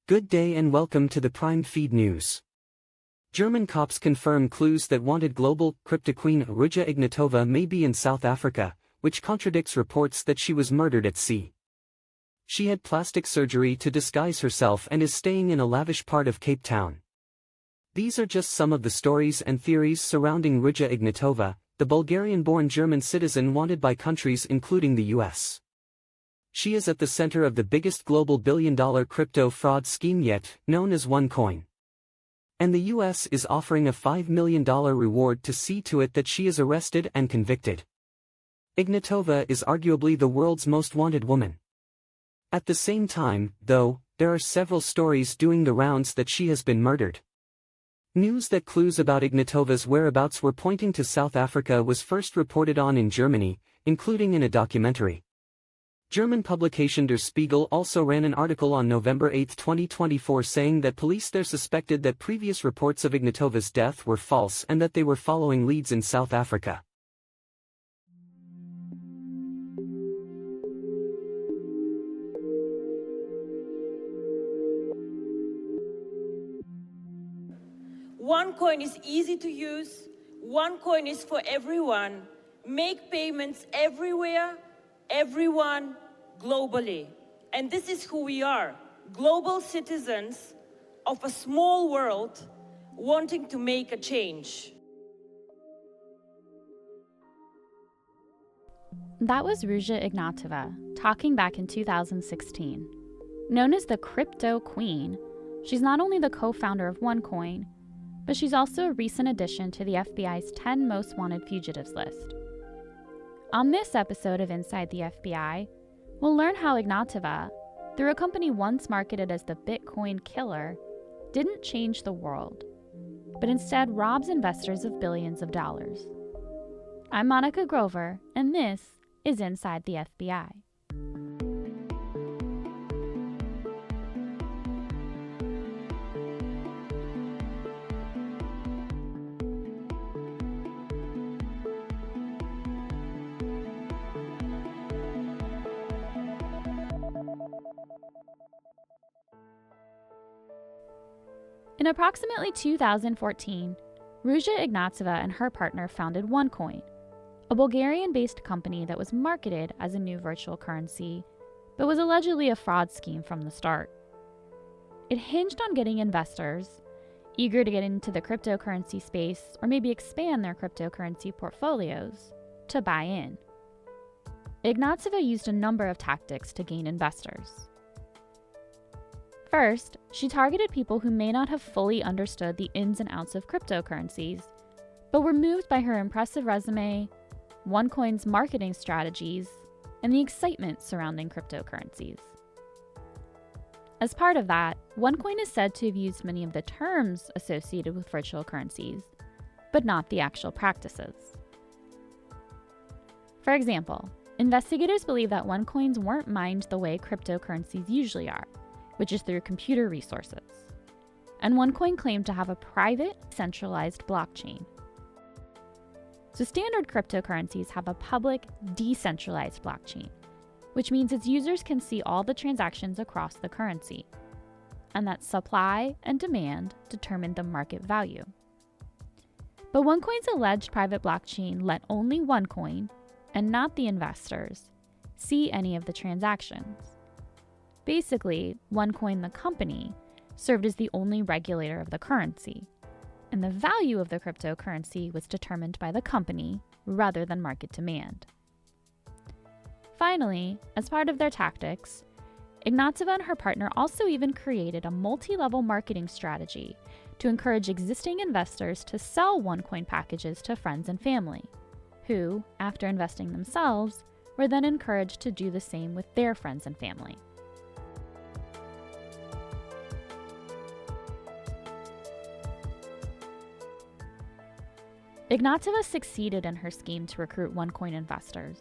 Good day and welcome to the Prime Feed News. German cops confirm clues that wanted global Cryptoqueen Ruja Ignatova may be in South Africa, which contradicts reports that she was murdered at sea. She had plastic surgery to disguise herself and is staying in a lavish part of Cape Town. These are just some of the stories and theories surrounding Ruja Ignatova, the Bulgarian-born German citizen wanted by countries including the US. She is at the center of the biggest global billion-dollar crypto fraud scheme yet, known as OneCoin. And the US is offering a $5 million reward to see to it that she is arrested and convicted. Ignatova is arguably the world's most wanted woman. At the same time, though, there are several stories doing the rounds that she has been murdered. News that clues about Ignatova's whereabouts were pointing to South Africa was first reported on in Germany, including in a documentary. German publication Der Spiegel also ran an article on November 8, 2024 saying that police there suspected that previous reports of Ignatova's death were false and that they were following leads in South Africa. OneCoin is easy to use. OneCoin is for everyone. Make payments everywhere, everyone, globally. And this is who we are, global citizens of a small world wanting to make a change. That was Ruja Ignatova, talking back in 2016. Known as the Crypto Queen, she's not only the co-founder of OneCoin, but she's also a recent addition to the FBI's 10 most wanted fugitives list. On this episode of Inside the FBI, we'll learn how Ignatova, through a company once marketed as the Bitcoin killer, didn't change the world, but instead robs investors of billions of dollars. I'm Monica Grover, and this is Inside the FBI. In approximately 2014, Ruja Ignatova and her partner founded OneCoin, a Bulgarian-based company that was marketed as a new virtual currency, but was allegedly a fraud scheme from the start. It hinged on getting investors, eager to get into the cryptocurrency space or maybe expand their cryptocurrency portfolios, to buy in. Ignatova used a number of tactics to gain investors. First, she targeted people who may not have fully understood the ins and outs of cryptocurrencies, but were moved by her impressive resume, OneCoin's marketing strategies, and the excitement surrounding cryptocurrencies. As part of that, OneCoin is said to have used many of the terms associated with virtual currencies, but not the actual practices. For example, investigators believe that OneCoins weren't mined the way cryptocurrencies usually are, which is through computer resources. And OneCoin claimed to have a private, centralized blockchain. So standard cryptocurrencies have a public, decentralized blockchain, which means its users can see all the transactions across the currency, and that supply and demand determine the market value. But OneCoin's alleged private blockchain let only OneCoin, and not the investors, see any of the transactions. Basically, OneCoin, the company, served as the only regulator of the currency, and the value of the cryptocurrency was determined by the company rather than market demand. Finally, as part of their tactics, Ignatova and her partner also even created a multi-level marketing strategy to encourage existing investors to sell OneCoin packages to friends and family, who, after investing themselves, were then encouraged to do the same with their friends and family. Ignatova succeeded in her scheme to recruit OneCoin investors.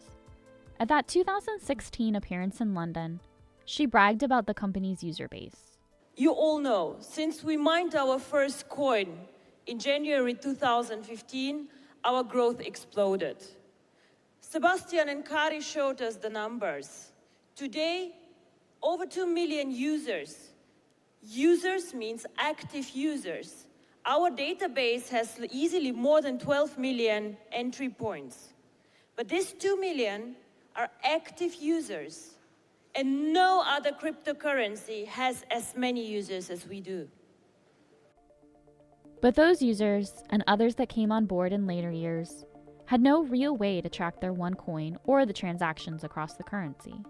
At that 2016 appearance in London, she bragged about the company's user base. You all know, since we mined our first coin in January 2015, our growth exploded. Sebastian and Kari showed us the numbers. Today, over 2 million users Users means active users. Our database has easily more than 12 million entry points. But these 2 million are active users. And no other cryptocurrency has as many users as we do. But those users, and others that came on board in later years, had no real way to track their OneCoin or the transactions across the currency.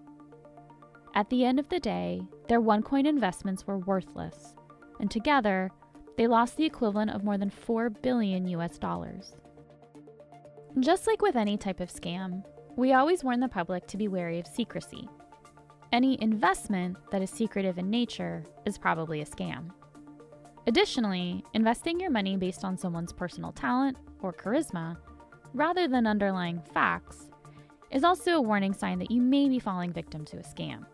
At the end of the day, their OneCoin investments were worthless, and together, they lost the equivalent of more than $4 billion US. Just like with any type of scam, we always warn the public to be wary of secrecy. Any investment that is secretive in nature is probably a scam. Additionally, investing your money based on someone's personal talent or charisma, rather than underlying facts, is also a warning sign that you may be falling victim to a scam.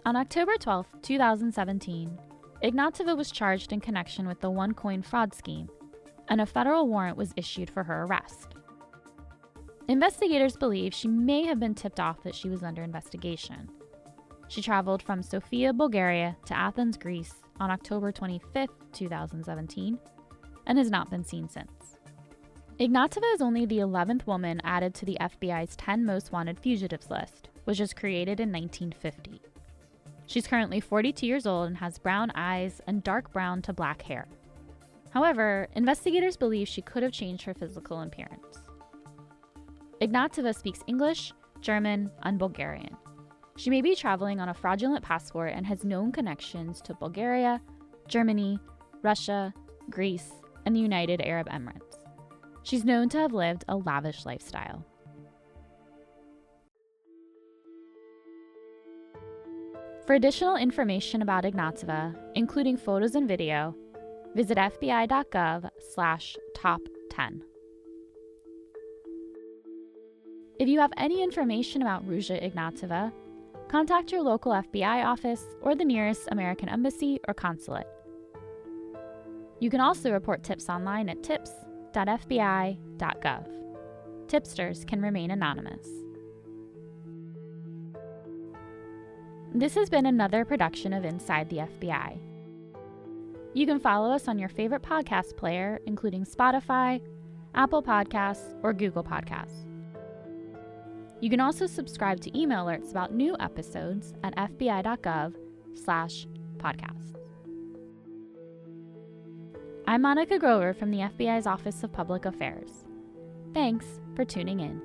On October 12, 2017, Ignatova was charged in connection with the OneCoin fraud scheme, and a federal warrant was issued for her arrest. Investigators believe she may have been tipped off that she was under investigation. She traveled from Sofia, Bulgaria to Athens, Greece on October 25, 2017, and has not been seen since. Ignatova is only the 11th woman added to the FBI's 10 most wanted fugitives list, which was created in 1950. She's currently 42 years old and has brown eyes and dark brown to black hair. However, investigators believe she could have changed her physical appearance. Ignatova speaks English, German, and Bulgarian. She may be traveling on a fraudulent passport and has known connections to Bulgaria, Germany, Russia, Greece, and the United Arab Emirates. She's known to have lived a lavish lifestyle. For additional information about Ignatova, including photos and video, visit fbi.gov/top10. If you have any information about Ruja Ignatova, contact your local FBI office or the nearest American embassy or consulate. You can also report tips online at tips.fbi.gov. Tipsters can remain anonymous. This has been another production of Inside the FBI. You can follow us on your favorite podcast player, including Spotify, Apple Podcasts, or Google Podcasts. You can also subscribe to email alerts about new episodes at fbi.gov/podcasts. I'm Monica Grover from the FBI's Office of Public Affairs. Thanks for tuning in.